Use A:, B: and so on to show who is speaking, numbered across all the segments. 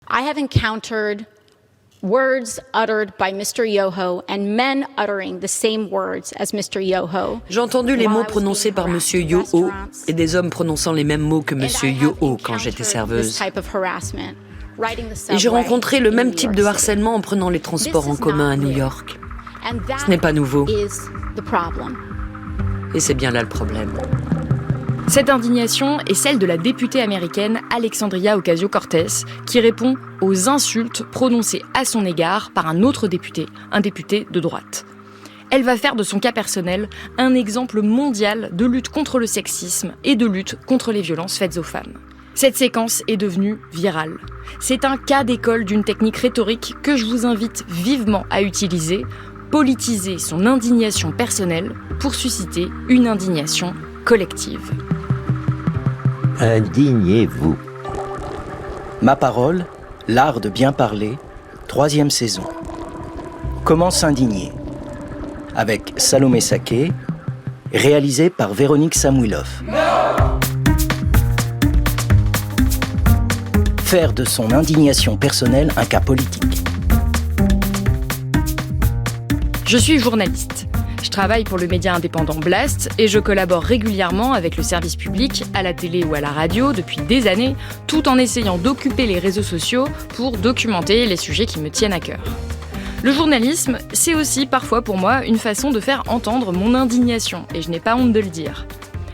A: I have encountered words uttered by Mr. Yoho and men uttering the same words as Mr. Yoho.
B: J'ai entendu les mots prononcés par Monsieur Yoho et des hommes prononçant les mêmes mots que Monsieur Yoho quand j'étais serveuse. Et j'ai rencontré le même type de harcèlement en prenant les transports en commun à New York. Ce n'est pas nouveau. Et c'est bien là le problème.
C: Cette indignation est celle de la députée américaine Alexandria Ocasio-Cortez, qui répond aux insultes prononcées à son égard par un autre député, un député de droite. Elle va faire de son cas personnel un exemple mondial de lutte contre le sexisme et de lutte contre les violences faites aux femmes. Cette séquence est devenue virale. C'est un cas d'école d'une technique rhétorique que je vous invite vivement à utiliser, politiser son indignation personnelle pour susciter une indignation collective.
D: Indignez-vous. Ma parole, l'art de bien parler, 3e saison. Comment s'indigner ? Avec Salomé Saké, réalisé par Véronique Samuilov. Faire de son indignation personnelle un cas politique.
C: Je suis journaliste. Je travaille pour le média indépendant Blast et je collabore régulièrement avec le service public, à la télé ou à la radio depuis des années, tout en essayant d'occuper les réseaux sociaux pour documenter les sujets qui me tiennent à cœur. Le journalisme, c'est aussi parfois pour moi une façon de faire entendre mon indignation, et je n'ai pas honte de le dire.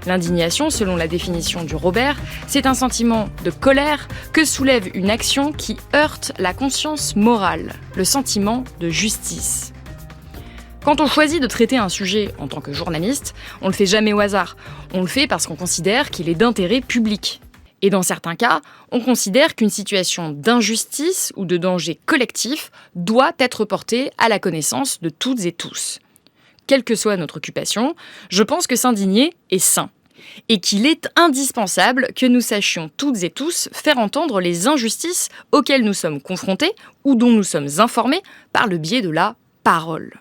C: L'indignation, selon la définition du Robert, c'est un sentiment de colère que soulève une action qui heurte la conscience morale, le sentiment de justice. Quand on choisit de traiter un sujet en tant que journaliste, on le fait jamais au hasard. On le fait parce qu'on considère qu'il est d'intérêt public. Et dans certains cas, on considère qu'une situation d'injustice ou de danger collectif doit être portée à la connaissance de toutes et tous. Quelle que soit notre occupation, je pense que s'indigner est sain. Et qu'il est indispensable que nous sachions toutes et tous faire entendre les injustices auxquelles nous sommes confrontés ou dont nous sommes informés par le biais de la parole.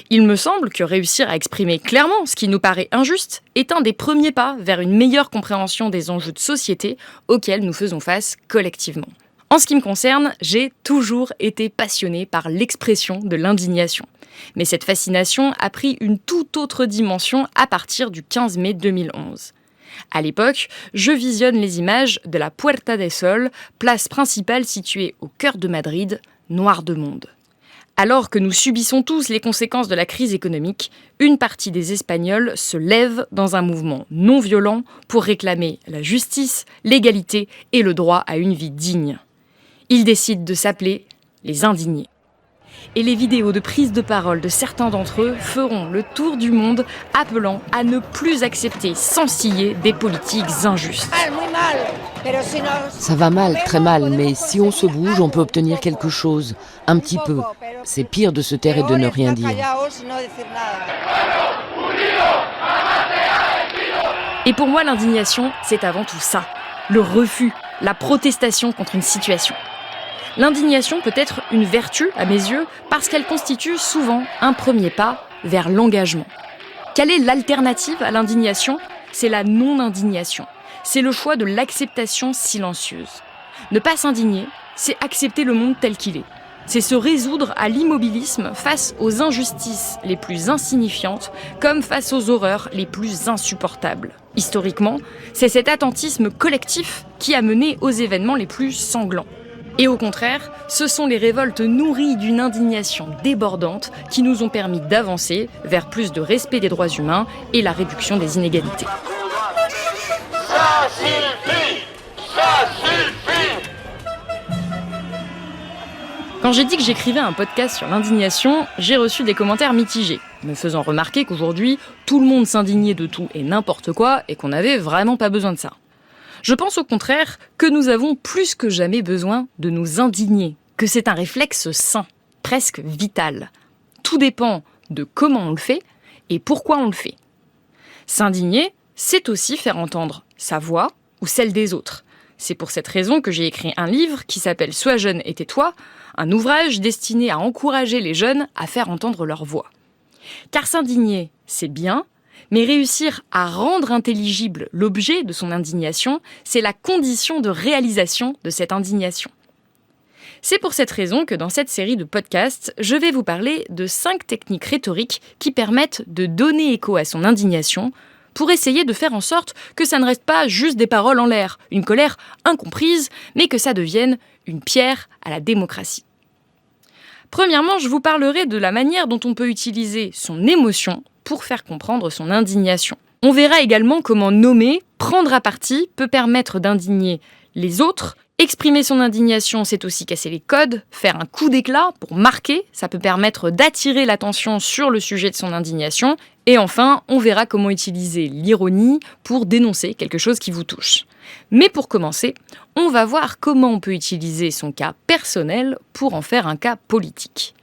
C: Il me semble que réussir à exprimer clairement ce qui nous paraît injuste est un des premiers pas vers une meilleure compréhension des enjeux de société auxquels nous faisons face collectivement. En ce qui me concerne, j'ai toujours été passionnée par l'expression de l'indignation. Mais cette fascination a pris une toute autre dimension à partir du 15 mai 2011. À l'époque, je visionne les images de la Puerta del Sol, place principale située au cœur de Madrid, noire de monde. Alors que nous subissons tous les conséquences de la crise économique, une partie des Espagnols se lève dans un mouvement non violent pour réclamer la justice, l'égalité et le droit à une vie digne. Ils décident de s'appeler les indignés. Et les vidéos de prise de parole de certains d'entre eux feront le tour du monde, appelant à ne plus accepter sans ciller des politiques injustes.
E: Ça va mal, très mal, mais si on se bouge, on peut obtenir quelque chose, un petit peu. C'est pire de se taire et de ne rien dire.
C: Et pour moi, l'indignation, c'est avant tout ça, le refus, la protestation contre une situation. L'indignation peut être une vertu, à mes yeux, parce qu'elle constitue souvent un premier pas vers l'engagement. Quelle est l'alternative à l'indignation ? C'est la non-indignation. C'est le choix de l'acceptation silencieuse. Ne pas s'indigner, c'est accepter le monde tel qu'il est. C'est se résoudre à l'immobilisme face aux injustices les plus insignifiantes, comme face aux horreurs les plus insupportables. Historiquement, c'est cet attentisme collectif qui a mené aux événements les plus sanglants. Et au contraire, ce sont les révoltes nourries d'une indignation débordante qui nous ont permis d'avancer vers plus de respect des droits humains et la réduction des inégalités.
F: Ça suffit ! Ça suffit !
C: Quand j'ai dit que j'écrivais un podcast sur l'indignation, j'ai reçu des commentaires mitigés, me faisant remarquer qu'aujourd'hui, tout le monde s'indignait de tout et n'importe quoi et qu'on n'avait vraiment pas besoin de ça. Je pense au contraire que nous avons plus que jamais besoin de nous indigner, que c'est un réflexe sain, presque vital. Tout dépend de comment on le fait et pourquoi on le fait. S'indigner, c'est aussi faire entendre sa voix ou celle des autres. C'est pour cette raison que j'ai écrit un livre qui s'appelle « Sois jeune et tais-toi », un ouvrage destiné à encourager les jeunes à faire entendre leur voix. Car s'indigner, c'est bien, mais réussir à rendre intelligible l'objet de son indignation, c'est la condition de réalisation de cette indignation. C'est pour cette raison que dans cette série de podcasts, je vais vous parler de 5 techniques rhétoriques qui permettent de donner écho à son indignation pour essayer de faire en sorte que ça ne reste pas juste des paroles en l'air, une colère incomprise, mais que ça devienne une pierre à la démocratie. Premièrement, je vous parlerai de la manière dont on peut utiliser son émotion pour faire comprendre son indignation. On verra également comment nommer, prendre à partie peut permettre d'indigner les autres. Exprimer son indignation, c'est aussi casser les codes, faire un coup d'éclat pour marquer, ça peut permettre d'attirer l'attention sur le sujet de son indignation. Et enfin, on verra comment utiliser l'ironie pour dénoncer quelque chose qui vous touche. Mais pour commencer, on va voir comment on peut utiliser son cas personnel pour en faire un cas politique.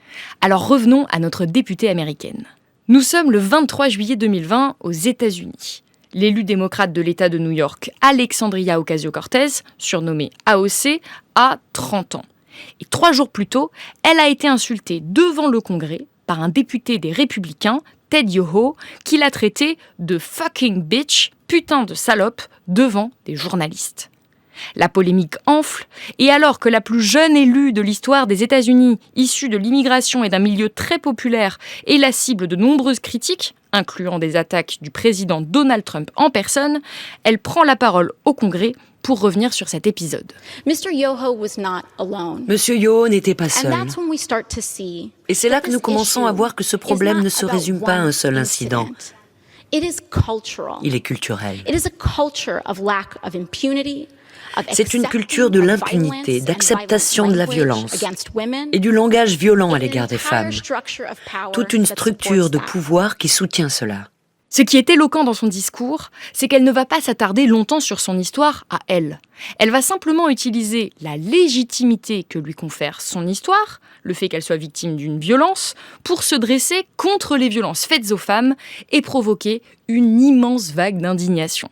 C: Alors revenons à notre députée américaine. Nous sommes le 23 juillet 2020 aux États-Unis. L'élu démocrate de l'État de New York, Alexandria Ocasio-Cortez, surnommée AOC, a 30 ans. Et 3 jours plus tôt, elle a été insultée devant le Congrès par un député des Républicains, Ted Yoho, qui l'a traitée de « fucking bitch », putain de salope, devant des journalistes. La polémique enfle, et alors que la plus jeune élue de l'histoire des États-Unis, issue de l'immigration et d'un milieu très populaire, est la cible de nombreuses critiques, incluant des attaques du président Donald Trump en personne, elle prend la parole au Congrès pour revenir sur cet épisode.
A: Monsieur
B: Yoho n'était pas seul. Et c'est là que nous commençons à voir que ce problème ne se résume pas à un seul incident. Il est culturel. C'est une culture de l'impunité, d'acceptation de la violence et du langage violent à l'égard des femmes. Toute une structure de pouvoir qui soutient cela.
C: Ce qui est éloquent dans son discours, c'est qu'elle ne va pas s'attarder longtemps sur son histoire à elle. Elle va simplement utiliser la légitimité que lui confère son histoire, le fait qu'elle soit victime d'une violence, pour se dresser contre les violences faites aux femmes et provoquer une immense vague d'indignation.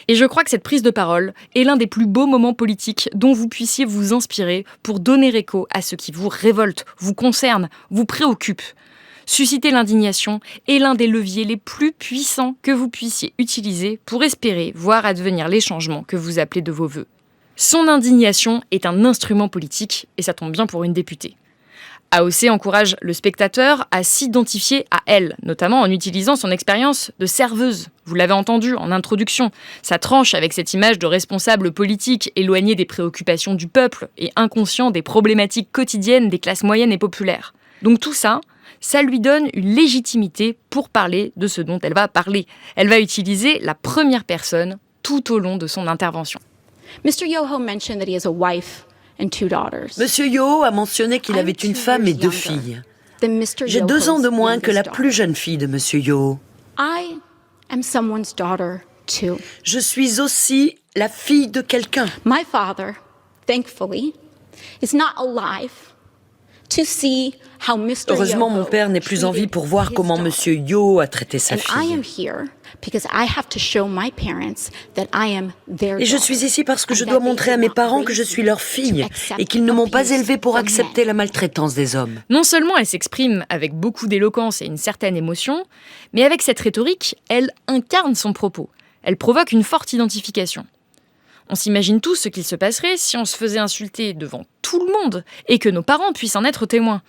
C: Et je crois que cette prise de parole est l'un des plus beaux moments politiques dont vous puissiez vous inspirer pour donner écho à ce qui vous révolte, vous concerne, vous préoccupe. Susciter l'indignation est l'un des leviers les plus puissants que vous puissiez utiliser pour espérer voir advenir les changements que vous appelez de vos vœux. Son indignation est un instrument politique et ça tombe bien pour une députée. AOC encourage le spectateur à s'identifier à elle, notamment en utilisant son expérience de serveuse. Vous l'avez entendu en introduction, ça tranche avec cette image de responsable politique éloigné des préoccupations du peuple et inconscient des problématiques quotidiennes des classes moyennes et populaires. Donc tout ça, ça lui donne une légitimité pour parler de ce dont elle va parler. Elle va utiliser la première personne tout au long de son intervention.
A: Mr. Yoho mentioned that he has a wife and 2 daughters.
B: Monsieur Yoho a mentionné qu'il avait une femme et 2 filles. J'ai 2 ans de moins que la plus jeune fille de Monsieur Yoho.
A: I am someone's daughter too.
B: Je suis aussi la fille de quelqu'un.
A: My father, thankfully, is not alive to see how Mr.
B: Heureusement, mon père n'est plus en vie pour voir comment Monsieur Yoho a traité sa fille. Et je suis ici parce que je dois montrer à mes parents que je suis leur fille et qu'ils ne m'ont pas élevée pour accepter la maltraitance des hommes.
C: Non seulement elle s'exprime avec beaucoup d'éloquence et une certaine émotion, mais avec cette rhétorique, elle incarne son propos. Elle provoque une forte identification. On s'imagine tous ce qu'il se passerait si on se faisait insulter devant tout le monde et que nos parents puissent en être témoins.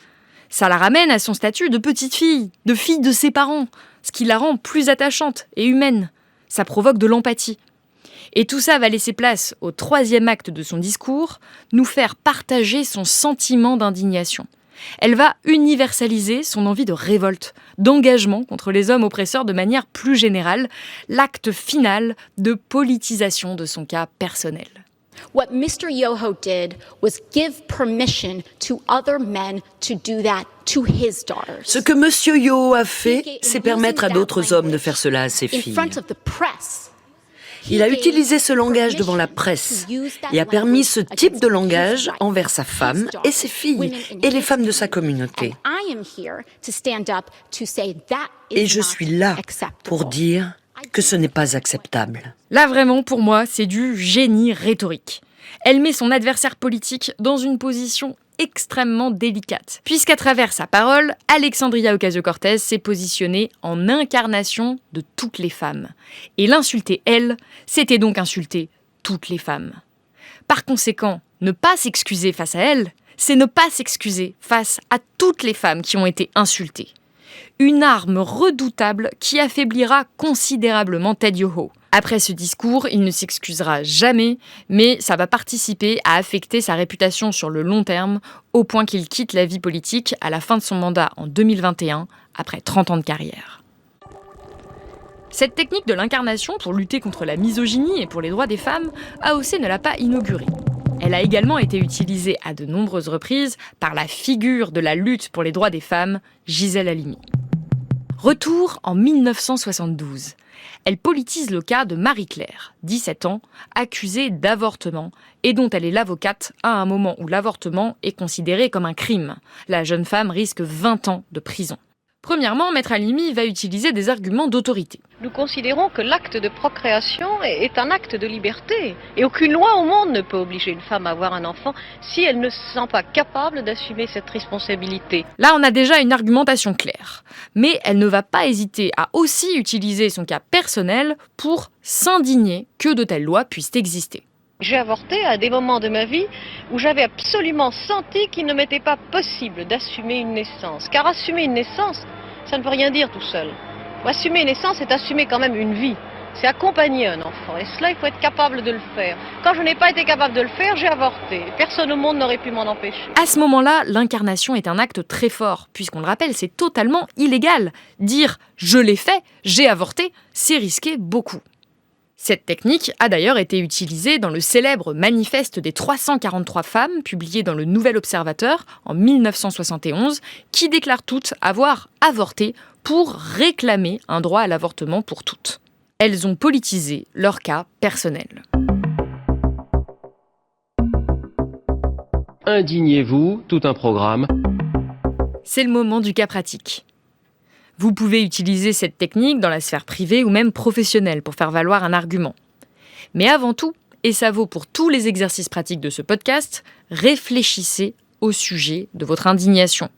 C: Ça la ramène à son statut de petite fille, de fille de ses parents, ce qui la rend plus attachante et humaine. Ça provoque de l'empathie. Et tout ça va laisser place au 3e acte de son discours, nous faire partager son sentiment d'indignation. Elle va universaliser son envie de révolte, d'engagement contre les hommes oppresseurs de manière plus générale, l'acte final de politisation de son cas personnel.
A: What Mr. Yoho did was give permission to other men to do that to his daughters.
B: Ce que Monsieur Yoho a fait, c'est permettre à d'autres hommes de faire cela à ses filles. Il a utilisé ce langage devant la presse et a permis ce type de langage envers sa femme et ses filles et les femmes de sa communauté. Et je suis là pour dire que ce n'est pas acceptable.
C: Là vraiment, pour moi, c'est du génie rhétorique. Elle met son adversaire politique dans une position extrêmement délicate, puisqu'à travers sa parole, Alexandria Ocasio-Cortez s'est positionnée en incarnation de toutes les femmes. Et l'insulter, elle, c'était donc insulter toutes les femmes. Par conséquent, ne pas s'excuser face à elle, c'est ne pas s'excuser face à toutes les femmes qui ont été insultées. Une arme redoutable qui affaiblira considérablement Ted Yoho. Après ce discours, il ne s'excusera jamais, mais ça va participer à affecter sa réputation sur le long terme, au point qu'il quitte la vie politique à la fin de son mandat en 2021, après 30 ans de carrière. Cette technique de l'incarnation pour lutter contre la misogynie et pour les droits des femmes, AOC ne l'a pas inaugurée. Elle a également été utilisée à de nombreuses reprises par la figure de la lutte pour les droits des femmes, Gisèle Halimi. Retour en 1972. Elle politise le cas de Marie-Claire, 17 ans, accusée d'avortement et dont elle est l'avocate à un moment où l'avortement est considéré comme un crime. La jeune femme risque 20 ans de prison. Premièrement, Maître Halimi va utiliser des arguments d'autorité.
G: Nous considérons que l'acte de procréation est un acte de liberté. Et aucune loi au monde ne peut obliger une femme à avoir un enfant si elle ne se sent pas capable d'assumer cette responsabilité.
C: Là, on a déjà une argumentation claire. Mais elle ne va pas hésiter à aussi utiliser son cas personnel pour s'indigner que de telles lois puissent exister.
G: J'ai avorté à des moments de ma vie où j'avais absolument senti qu'il ne m'était pas possible d'assumer une naissance. Car assumer une naissance, ça ne veut rien dire tout seul. Assumer une naissance, c'est assumer quand même une vie. C'est accompagner un enfant. Et cela, il faut être capable de le faire. Quand je n'ai pas été capable de le faire, j'ai avorté. Personne au monde n'aurait pu m'en empêcher.
C: À ce moment-là, l'incarnation est un acte très fort. Puisqu'on le rappelle, c'est totalement illégal. Dire « je l'ai fait, j'ai avorté », c'est risquer beaucoup. Cette technique a d'ailleurs été utilisée dans le célèbre Manifeste des 343 femmes, publié dans le Nouvel Observateur en 1971, qui déclarent toutes avoir avorté pour réclamer un droit à l'avortement pour toutes. Elles ont politisé leur cas personnel.
H: Indignez-vous, tout un programme.
C: C'est le moment du cas pratique. Vous pouvez utiliser cette technique dans la sphère privée ou même professionnelle pour faire valoir un argument. Mais avant tout, et ça vaut pour tous les exercices pratiques de ce podcast, réfléchissez au sujet de votre indignation.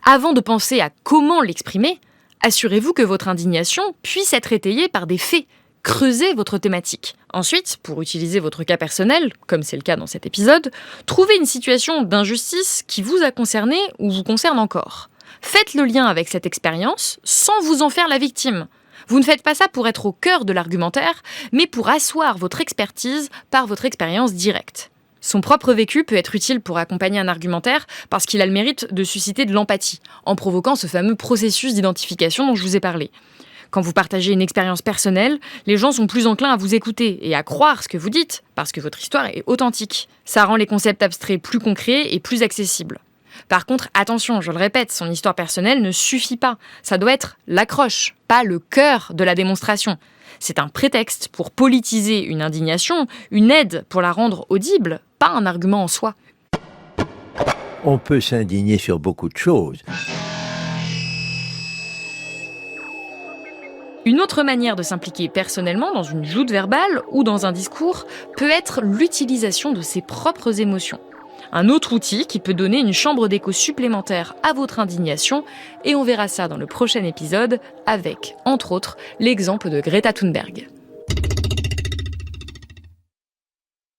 C: Avant de penser à comment l'exprimer, assurez-vous que votre indignation puisse être étayée par des faits. Creusez votre thématique. Ensuite, pour utiliser votre cas personnel, comme c'est le cas dans cet épisode, trouvez une situation d'injustice qui vous a concerné ou vous concerne encore. Faites le lien avec cette expérience sans vous en faire la victime. Vous ne faites pas ça pour être au cœur de l'argumentaire, mais pour asseoir votre expertise par votre expérience directe. Son propre vécu peut être utile pour accompagner un argumentaire parce qu'il a le mérite de susciter de l'empathie, en provoquant ce fameux processus d'identification dont je vous ai parlé. Quand vous partagez une expérience personnelle, les gens sont plus enclins à vous écouter et à croire ce que vous dites, parce que votre histoire est authentique. Ça rend les concepts abstraits plus concrets et plus accessibles. Par contre, attention, je le répète, son histoire personnelle ne suffit pas. Ça doit être l'accroche, pas le cœur de la démonstration. C'est un prétexte pour politiser une indignation, une aide pour la rendre audible, pas un argument en soi.
I: On peut s'indigner sur beaucoup de choses.
C: Une autre manière de s'impliquer personnellement dans une joute verbale ou dans un discours peut être l'utilisation de ses propres émotions. Un autre outil qui peut donner une chambre d'écho supplémentaire à votre indignation, et on verra ça dans le prochain épisode avec, entre autres, l'exemple de Greta Thunberg.